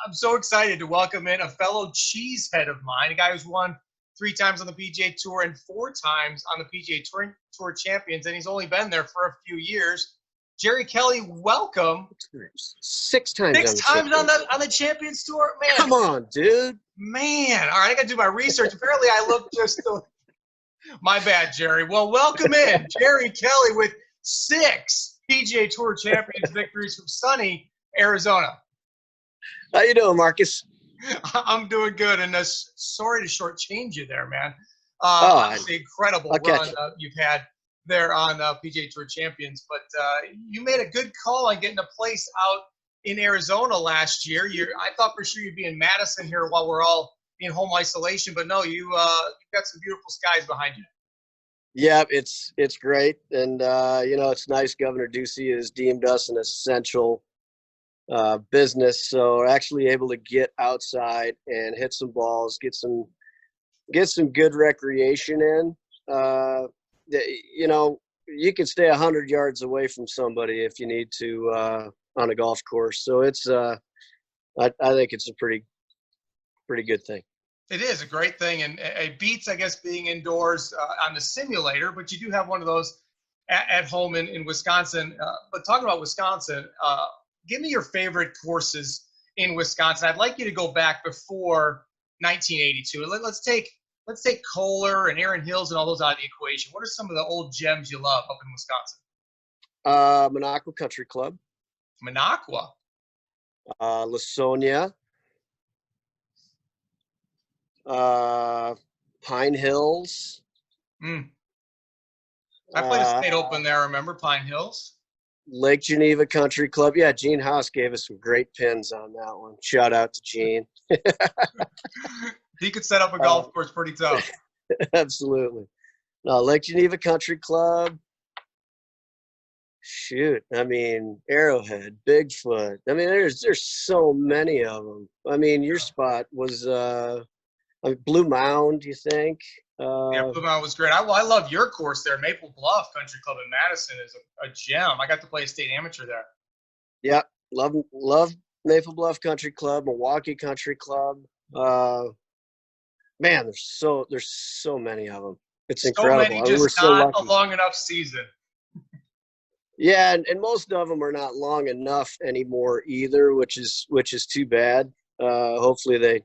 I'm so excited to welcome in a fellow cheesehead of mine, a guy who's won 3 times on the PGA Tour and 4 times on the PGA Tour Champions, and he's only been there for a few years. Jerry Kelly, welcome. 6 times. 6 times on the Champions Tour, man. Come on, dude. Man, all right, I got to do my research. Apparently, I look just. My bad, Jerry. Well, welcome in Jerry Kelly with 6 PGA Tour Champions victories from sunny Arizona. How you doing, Marcus? I'm doing good, and sorry to shortchange you there, man. Obviously, incredible run you've had there on PGA Tour Champions, but you made a good call on getting a place out in Arizona last year. I thought for sure you'd be in Madison here while we're all in home isolation, but no, you've got some beautiful skies behind you. Yeah, it's great, and it's nice. Governor Ducey has deemed us an essential business, so we're actually able to get outside and hit some balls, get some good recreation in. You can stay 100 yards away from somebody if you need to on a golf course. So it's I think it's a pretty good thing. It is a great thing, and it beats, I guess, being indoors on the simulator, but you do have one of those at home in Wisconsin. But talking about Wisconsin, give me your favorite courses in Wisconsin. I'd like you to go back before 1982. Let's take Kohler and Erin Hills and all those out of the equation. What are some of the old gems you love up in Wisconsin? Minocqua Country Club. Minocqua. Lasonia. Pine Hills. I played a state open there, remember? Pine Hills. Lake Geneva Country Club. Yeah, Gene Haas gave us some great pins on that one. Shout out to Gene. He could set up a golf course pretty tough. Absolutely. No, Lake Geneva Country Club. Shoot, I mean, Arrowhead, Bigfoot. I mean, there's so many of them. I mean, your spot was Blue Mound, you think? Yeah, Blue Mound was great. I love your course there. Maple Bluff Country Club in Madison is a gem. I got to play a state amateur there. Yeah, love Maple Bluff Country Club, Milwaukee Country Club. Man, there's so many of them. It's incredible. So many, just not a long enough season. Yeah, and most of them are not long enough anymore either, which is too bad. Hopefully they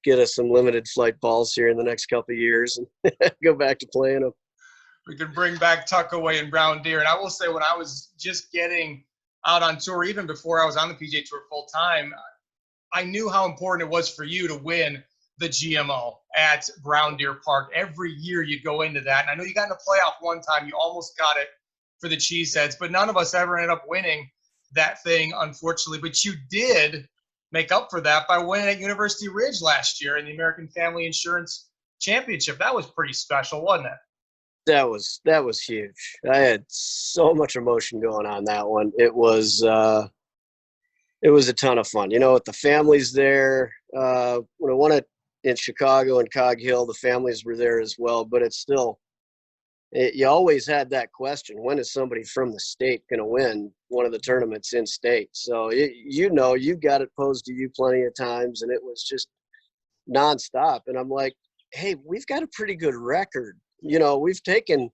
get us some limited flight balls here in the next couple of years and go back to playing them. We can bring back Tuckaway and Brown Deer. And I will say, when I was just getting out on tour, even before I was on the PGA Tour full time, I knew how important it was for you to win the GMO at Brown Deer Park. Every year you go into that. And I know you got in the playoff one time. You almost got it for the Cheeseheads, but none of us ever ended up winning that thing, unfortunately. But you did make up for that by winning at University Ridge last year in the American Family Insurance Championship. That was pretty special, wasn't it? That was huge. I had so much emotion going on that one. It was a ton of fun. With the families there. When I won it in Chicago and Cog Hill, the families were there as well. But it's still, you always had that question: when is somebody from the state going to win one of the tournaments in state? So you've got it posed to you plenty of times, and it was just nonstop. And I'm like, hey, we've got a pretty good record. We've taken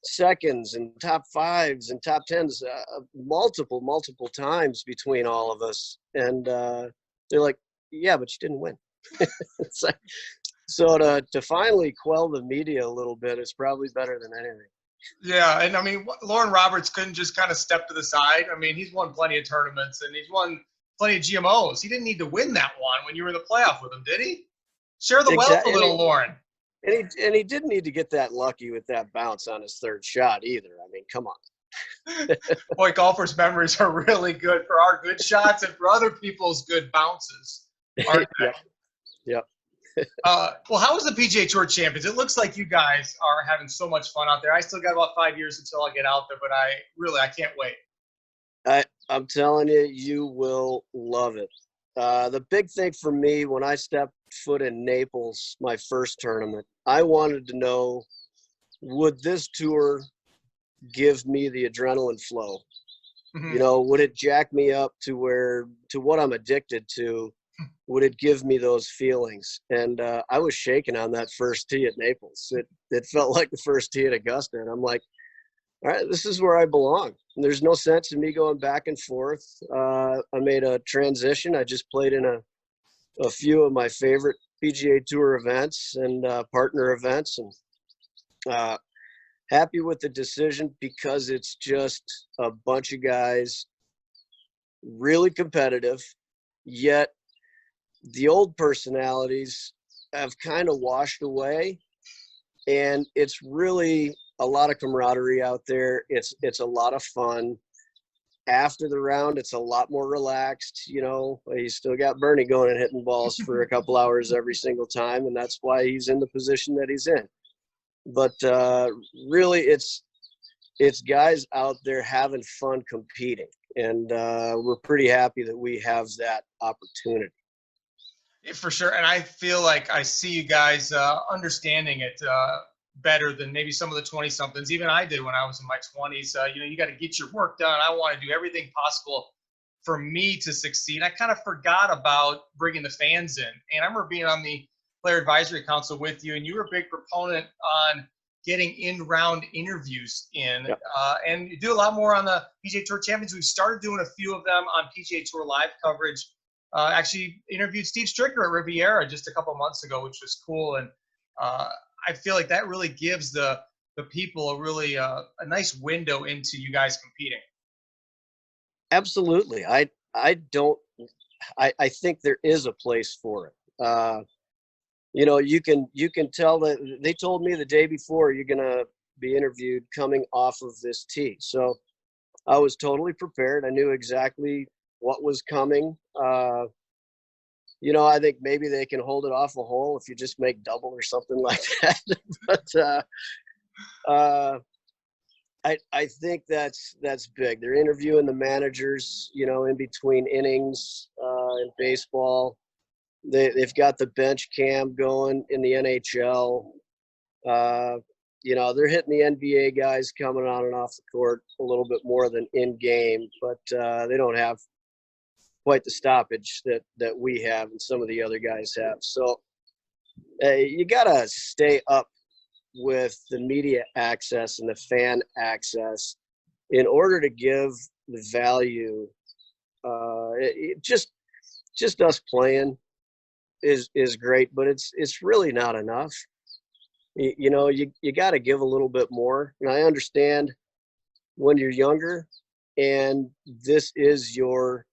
seconds and top 5s and top 10s multiple times between all of us. And they're like, yeah, but you didn't win. It's like, so to finally quell the media a little bit is probably better than anything. Yeah, and I mean, Lauren Roberts couldn't just kind of step to the side. I mean, he's won plenty of tournaments and he's won plenty of GMOs. He didn't need to win that one when you were in the playoff with him, did he? Share the wealth a little, Lauren. And he didn't need to get that lucky with that bounce on his third shot either. I mean, come on. Boy, golfers' memories are really good for our good shots and for other people's good bounces, aren't they? Yep. Well, how was the PGA Tour Champions? It looks like you guys are having so much fun out there. I still got about 5 years until I get out there, but I can't wait. I'm telling you, you will love it. The big thing for me when I stepped foot in Naples, my first tournament, I wanted to know, would this tour give me the adrenaline flow? Mm-hmm. Would it jack me up to what I'm addicted to would it give me those feelings? And I was shaking on that first tee at Naples. It felt like the first tee at Augusta. And I'm like, all right, this is where I belong. And there's no sense in me going back and forth. I made a transition. I just played in a few of my favorite PGA Tour events and partner events, and happy with the decision because it's just a bunch of guys really competitive, yet the old personalities have kind of washed away, and it's really a lot of camaraderie out there. It's a lot of fun. After the round, it's a lot more relaxed. You know, you still got Bernie going and hitting balls for a couple hours every single time, and that's why he's in the position that he's in. But really, it's guys out there having fun competing, and we're pretty happy that we have that opportunity. Yeah, for sure. And I feel like I see you guys understanding it better than maybe some of the 20 somethings. Even I did when I was in my 20s. You got to get your work done. I want to do everything possible for me to succeed. I kind of forgot about bringing the fans in. And I remember being on the player advisory council with you, and you were a big proponent on getting in-round interviews in. Yep. And you do a lot more on the PGA Tour Champions. We've started doing a few of them on PGA Tour live coverage. Actually interviewed Steve Stricker at Riviera just a couple months ago, which was cool. And I feel like that really gives the people a really a nice window into you guys competing. Absolutely. I think there is a place for it. You can tell that they told me the day before you're going to be interviewed coming off of this tee. So I was totally prepared. I knew exactly what was coming. I think maybe they can hold it off a hole if you just make double or something like that. But I think that's big. They're interviewing the managers, in between innings in baseball. They've got the bench cam going in the NHL. They're hitting the NBA guys coming on and off the court a little bit more than in game, but they don't have quite the stoppage that we have and some of the other guys have. So you got to stay up with the media access and the fan access in order to give the value. Just us playing is great, but it's really not enough. You got to give a little bit more. And I understand when you're younger and this is your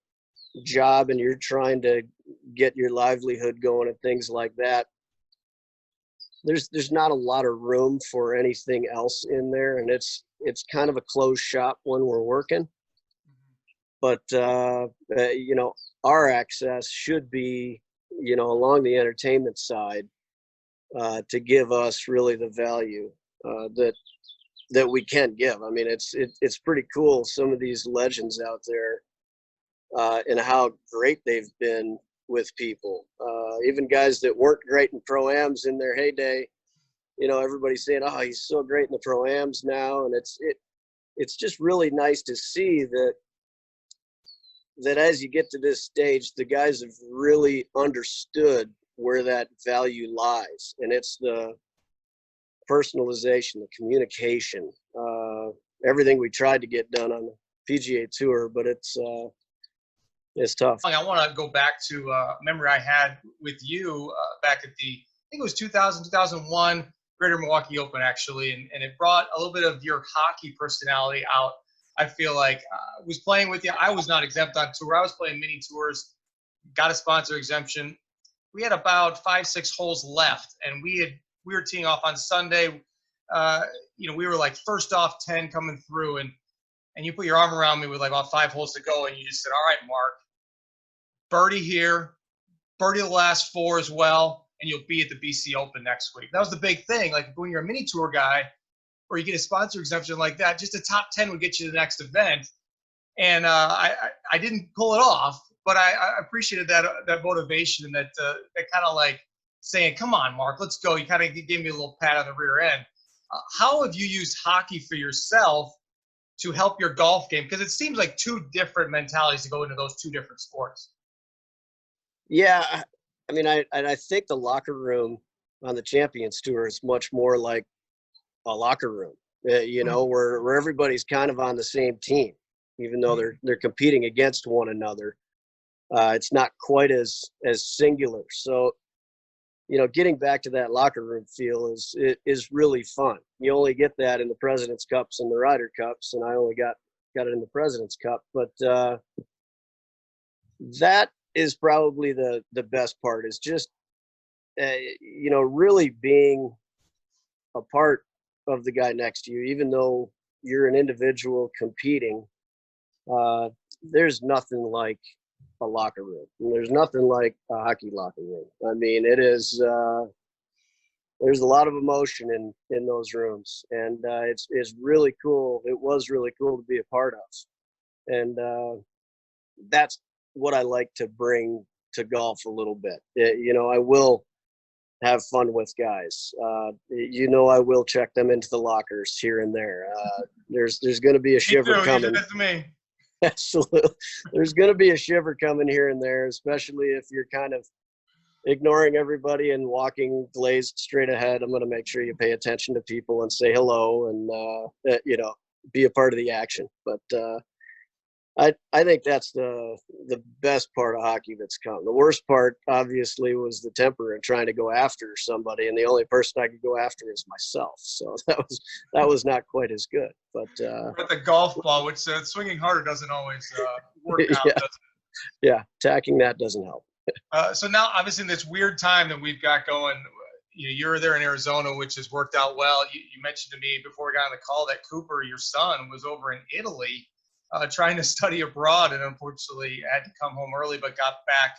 job and you're trying to get your livelihood going and things like that, there's not a lot of room for anything else in there, and it's kind of a closed shop when we're working. But our access should be along the entertainment side to give us really the value that we can give. I mean, it's pretty cool, some of these legends out there and how great they've been with people. Even guys that weren't great in pro-ams in their heyday, everybody's saying, oh, he's so great in the pro-ams now. And it's just really nice to see that as you get to this stage, the guys have really understood where that value lies. And it's the personalization, the communication, everything we tried to get done on the PGA Tour, but it's tough. I want to go back to a memory I had with you back at I think it was 2000, 2001 Greater Milwaukee Open, actually, and it brought a little bit of your hockey personality out. I feel like I was playing with you. I was not exempt on tour. I was playing mini tours, got a sponsor exemption. We had about 5-6 holes left, and we were teeing off on Sunday. We were like first off 10 coming through, and you put your arm around me with like about 5 holes to go, and you just said, all right, Mark, birdie here, birdie the last 4 as well, and you'll be at the BC Open next week. That was the big thing. Like when you're a mini tour guy or you get a sponsor exemption like that, just a top 10 would get you to the next event. And I didn't pull it off, but I appreciated that motivation and that kind of like saying, come on, Mark, let's go. You kind of gave me a little pat on the rear end. How have you used hockey for yourself to help your golf game? Because it seems like two different mentalities to go into those two different sports. Yeah, I mean, I think the locker room on the Champions Tour is much more like a locker room, you know, where everybody's kind of on the same team, even though they're competing against one another. It's not quite as singular. So, you know, getting back to that locker room feel is really fun. You only get that in the President's Cups and the Ryder Cups, and I only got it in the President's Cup. But that is probably the best part, is just you know, really being a part of the guy next to you, even though you're an individual competing. There's nothing like a locker room. There's nothing like a hockey locker room. I mean, it is. There's a lot of emotion in those rooms, and it's really cool. It was really cool to be a part of, and that's what I like to bring to golf a little bit. You know, I will have fun with guys. You know, I will check them into the lockers here and there. There's going to be a shiver coming. You did that to me. Absolutely. There's going to be a shiver coming here and there, especially if you're kind of ignoring everybody and walking glazed straight ahead. I'm going to make sure you pay attention to people and say hello and, you know, be a part of the action. But I think that's the best part of hockey that's come. The worst part, obviously, was the temper and trying to go after somebody, and the only person I could go after is myself. So that was not quite as good. But the golf ball, which swinging harder doesn't always work out. Yeah. Does it? Yeah, tacking that doesn't help. So now, obviously, in this weird time that we've got going, you're there in Arizona, which has worked out well. You mentioned to me before we got on the call that Cooper, your son, was over in Italy trying to study abroad, and unfortunately had to come home early, but got back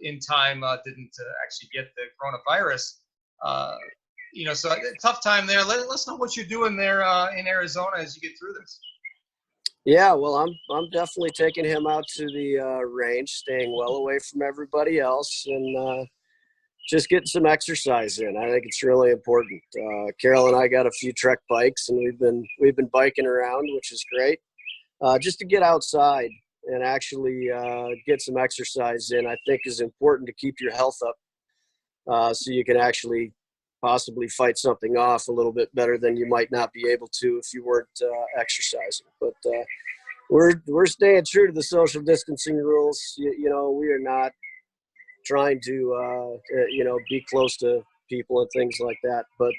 in time. Didn't actually get the coronavirus. You know, so a tough time there. Let us know what you're doing there in Arizona as you get through this. Yeah, well, I'm definitely taking him out to the range, staying well away from everybody else, and just getting some exercise in. I think it's really important. Carol and I got a few Trek bikes, and we've been biking around, which is great. Just to get outside and actually get some exercise in, I think is important to keep your health up, so you can actually possibly fight something off a little bit better than you might not be able to if you weren't exercising. But we're staying true to the social distancing rules. You know, we are not trying to you know, be close to people and things like that. But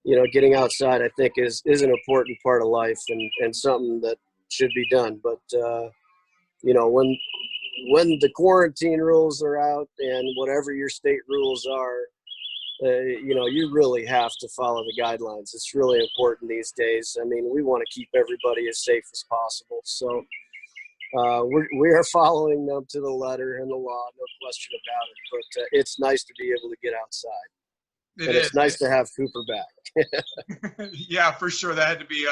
you know, getting outside, I think, is an important part of life and something that should be done. But you know, when the quarantine rules are out and whatever your state rules are, you know, you really have to follow the guidelines. It's really important these days. I mean, we want to keep everybody as safe as possible. So we are following them to the letter and the law, no question about it. But it's nice to be able to get outside. It's nice to have Cooper back. Yeah, for sure. That had to be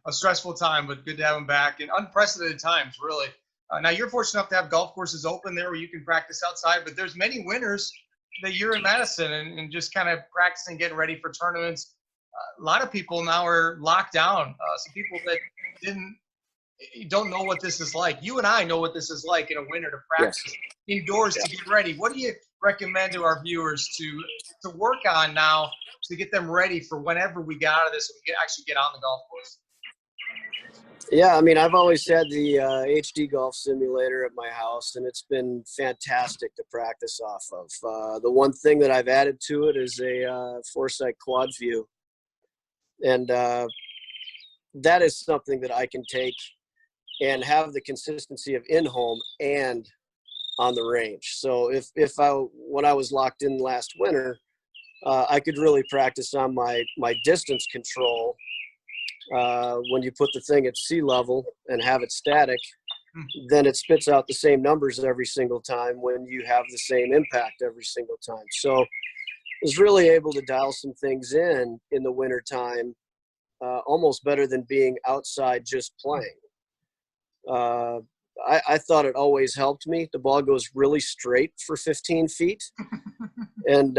a stressful time, but good to have him back in unprecedented times, really. Now, you're fortunate enough to have golf courses open there where you can practice outside, but there's many winters that you're in Madison and just kind of practicing, getting ready for tournaments. A lot of people now are locked down. Some people that don't know what this is like. You and I know what this is like in a winter to practice indoors to get ready. What do you recommend to our viewers to work on now to get them ready for whenever we get out of this and we actually get on the golf course? Yeah, I mean, I've always had the HD golf simulator at my house, and it's been fantastic to practice off of. The one thing that I've added to it is a Foresight quad view, and that is something that I can take and have the consistency of in-home and on the range. So when I was locked in last winter, I could really practice on my distance control. When you put the thing at sea level and have it static, then it spits out the same numbers every single time when you have the same impact every single time. So I was really able to dial some things in the winter time, almost better than being outside just playing. I thought it always helped me. The ball goes really straight for 15 feet, and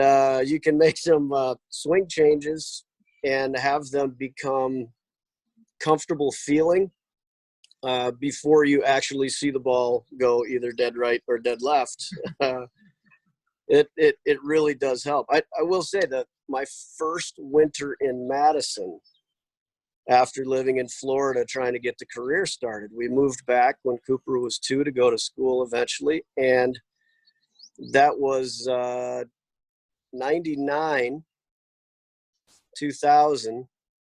you can make some swing changes and have them become comfortable feeling before you actually see the ball go either dead right or dead left. It really does help. I will say that my first winter in Madison, after living in Florida trying to get the career started, we moved back when Cooper was 2 to go to school eventually. And that was 99, 2000.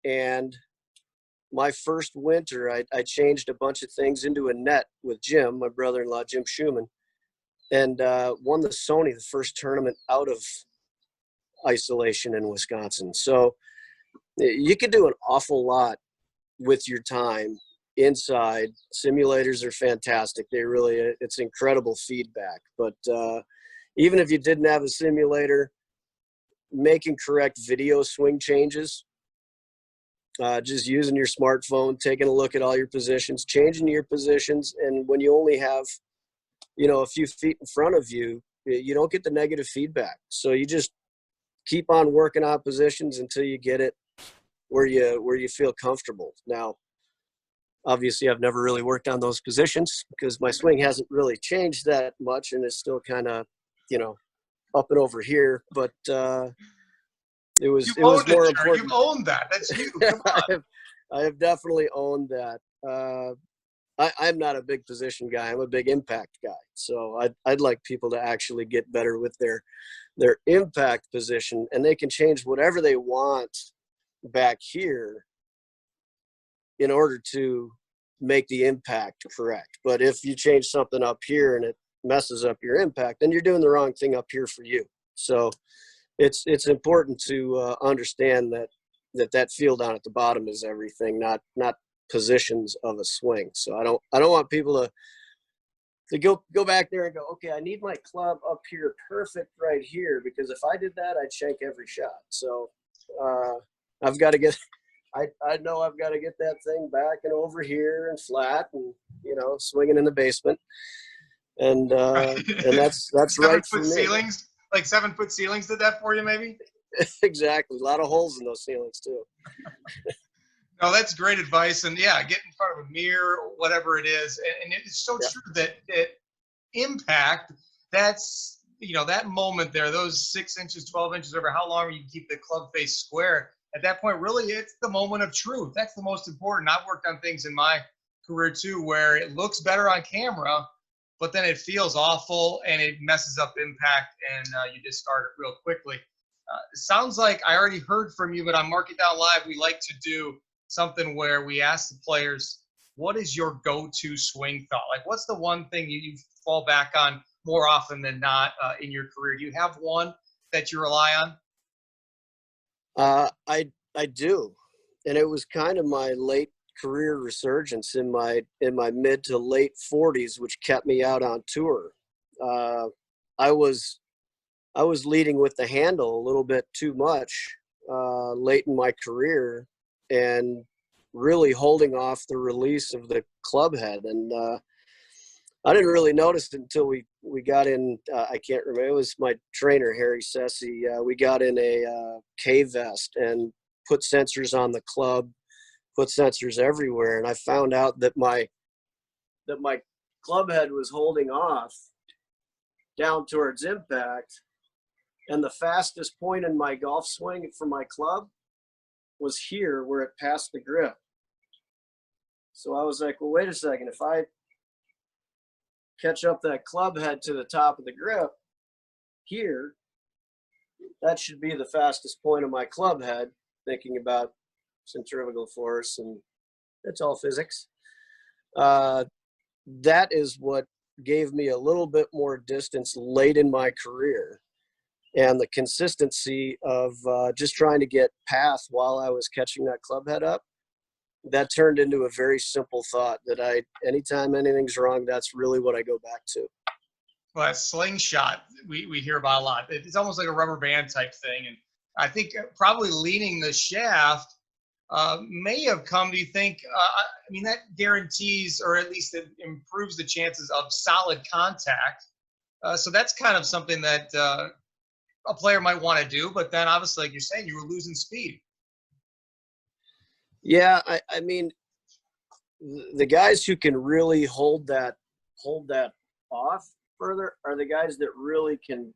And my first winter, I changed a bunch of things into a net with Jim, my brother-in-law, Jim Schumann, and won the Sony, the first tournament out of isolation in Wisconsin. So you can do an awful lot with your time inside. Simulators are fantastic. It's incredible feedback. But even if you didn't have a simulator, making correct video swing changes, just using your smartphone, taking a look at all your positions, changing your positions. And when you only have, a few feet in front of you, you don't get the negative feedback. So you just keep on working on positions until you get it where you feel comfortable. Now, obviously, I've never really worked on those positions because my swing hasn't really changed that much, and it's still kind of, up and over here. But it was more important. You've owned that. That's you. Come on. I have definitely owned that. I'm not a big position guy. I'm a big impact guy. So I'd like people to actually get better with their impact position, and they can change whatever they want back here in order to make the impact correct. But if you change something up here and it messes up your impact, then you're doing the wrong thing up here for you. So it's important to understand that field down at the bottom is everything, not positions of a swing. So I don't want people to go back there and go, okay, I need my club up here perfect right here, because if I did that, I'd shank every shot. So I've got to get I know I've got to get that thing back and over here and flat and swinging in the basement, and that's right for me. Ceilings, like 7-foot ceilings, did that for you, maybe? Exactly, a lot of holes in those ceilings too. No, that's great advice, and yeah, get in front of a mirror, whatever it is, and it's so true that impact. That's that moment there, those 6 inches, 12 inches, over how long you can keep the club face square. At that point, really, it's the moment of truth. That's the most important. I've worked on things in my career too where it looks better on camera, but then it feels awful and it messes up impact, and you discard it real quickly. It sounds like I already heard from you, but on Mark It Down Live, we like to do something where we ask the players, what is your go-to swing thought? Like, what's the one thing you fall back on more often than not in your career? Do you have one that you rely on? I do, and it was kind of my late career resurgence in my mid to late 40s, which kept me out on tour. I was leading with the handle a little bit too much late in my career, and really holding off the release of the club head. And I didn't really notice it until we got in, I can't remember, it was my trainer, Harry Sessi. We got in a K-vest and put sensors on the club, put sensors everywhere. And I found out that my club head was holding off down towards impact. And the fastest point in my golf swing for my club was here where it passed the grip. So I was like, well, wait a second. If I catch up that club head to the top of the grip here, that should be the fastest point of my club head, thinking about centrifugal force, and it's all physics. That is what gave me a little bit more distance late in my career, and the consistency of just trying to get path while I was catching that club head up. That turned into a very simple thought that anytime anything's wrong, that's really what I go back to. Well, that slingshot we hear about a lot. It's almost like a rubber band type thing. And I think probably leaning the shaft may have come, do you think, that guarantees, or at least it improves the chances of solid contact. So that's kind of something that a player might want to do. But then obviously, like you're saying, you were losing speed. Yeah, the guys who can really hold that off further are the guys that really can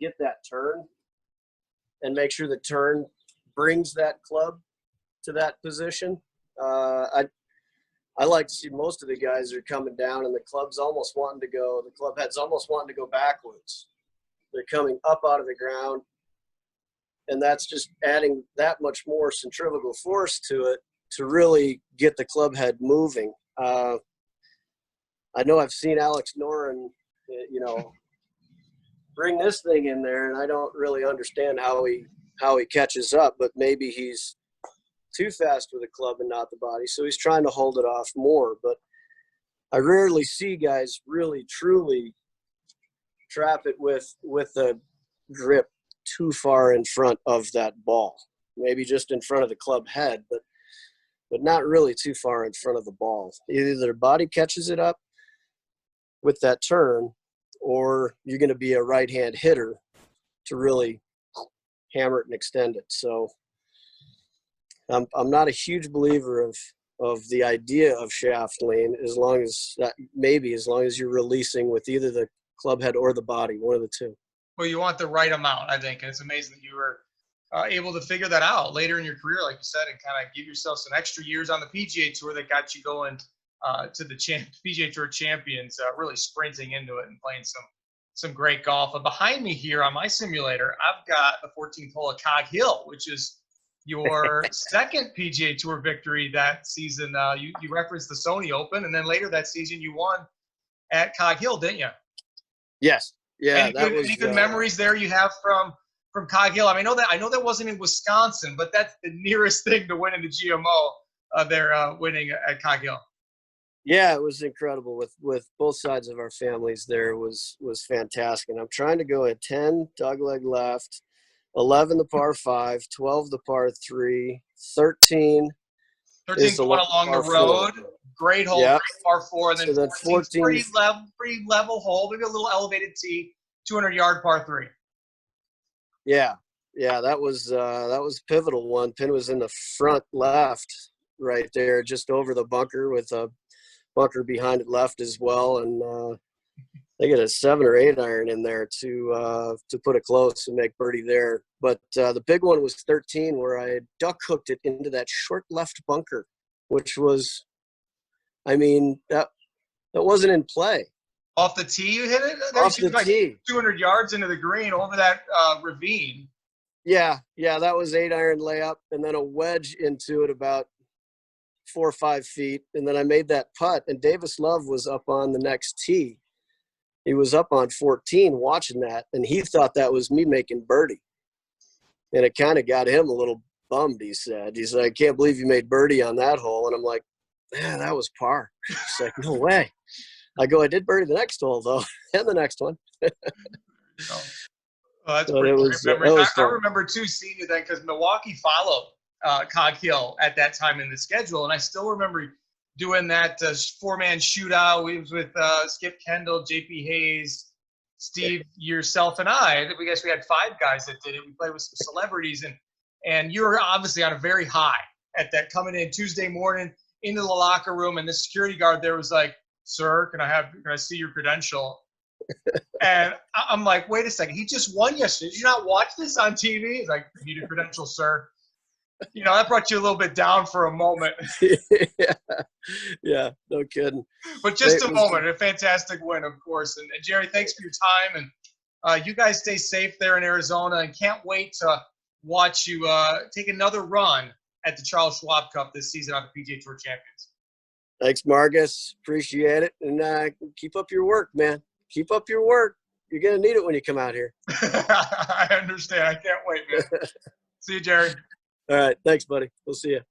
get that turn and make sure the turn brings that club to that position. I like to see most of the guys are coming down and the club head's almost wanting to go backwards. They're coming up out of the ground, and that's just adding that much more centrifugal force to it to really get the club head moving. I know I've seen Alex Noren, bring this thing in there, and I don't really understand how he catches up, but maybe he's too fast with the club and not the body, so he's trying to hold it off more. But I rarely see guys really truly trap it with the grip too far in front of that ball. Maybe just in front of the club head, but not really too far in front of the ball. Either their body catches it up with that turn, or you're going to be a right-hand hitter to really hammer it and extend it. So I'm not a huge believer of the idea of shaft lean, as long as you're releasing with either the club head or the body, one of the two. Well, you want the right amount, I think. And it's amazing that you were able to figure that out later in your career, like you said, and kind of give yourself some extra years on the PGA Tour that got you going to the PGA Tour Champions, really sprinting into it and playing some great golf. But behind me here on my simulator, I've got the 14th hole at Cog Hill, which is your second PGA Tour victory that season. You referenced the Sony Open, and then later that season you won at Cog Hill, didn't you? Yes. Yeah. Any good memories there you have from Cog Hill? I mean, I know that wasn't in Wisconsin, but that's the nearest thing to winning the GMO. They're winning at Cog Hill. Yeah, it was incredible with both sides of our families. There was fantastic. And I'm trying to go at 10 dogleg left, 11 the par 5, 12 the par 3, 13 is the one along the road. 4. Great hole, Yep. great par 4, and then 14 pretty level hole, maybe a little elevated tee, 200-yard par 3. Yeah, that was a pivotal one. Pin was in the front left, right there, just over the bunker, with a bunker behind it left as well, and they get a 7 or 8 iron in there to put it close and make birdie there. But the big one was 13, where I duck hooked it into that short left bunker, which was, I mean, that wasn't in play. Off the tee, you hit it? Off the tee. 200 yards into the green over that ravine. Yeah, that was 8 iron layup, and then a wedge into it about 4 or 5 feet, and then I made that putt, and Davis Love was up on the next tee. He was up on 14 watching that, and he thought that was me making birdie. And it kind of got him a little bummed, he said. He's like, I can't believe you made birdie on that hole. And I'm like, man, that was par. He's like, no way. I go, I did birdie the next hole, though, and the next one. Oh, that's pretty great memory. I remember, too, seeing you then, because Milwaukee followed Cog Hill at that time in the schedule, and I still remember doing that 4-man shootout. We was with Skip Kendall, JP Hayes, Steve, yourself, and I. We guess we had 5 guys that did it. We played with some celebrities, and you were obviously on a very high at that, coming in Tuesday morning into the locker room, and the security guard there was like, sir, can I see your credential? And I'm like, wait a second, he just won yesterday. Did you not watch this on TV? He's like, need a credential, sir. That brought you a little bit down for a moment. Yeah, no kidding. But just a moment, a fantastic win, of course. And Jerry, thanks for your time. And you guys stay safe there in Arizona, and can't wait to watch you take another run at the Charles Schwab Cup this season on the PGA Tour Champions. Thanks, Marcus. Appreciate it. And keep up your work, man. Keep up your work. You're going to need it when you come out here. I understand. I can't wait, man. See you, Jerry. All right. Thanks, buddy. We'll see you.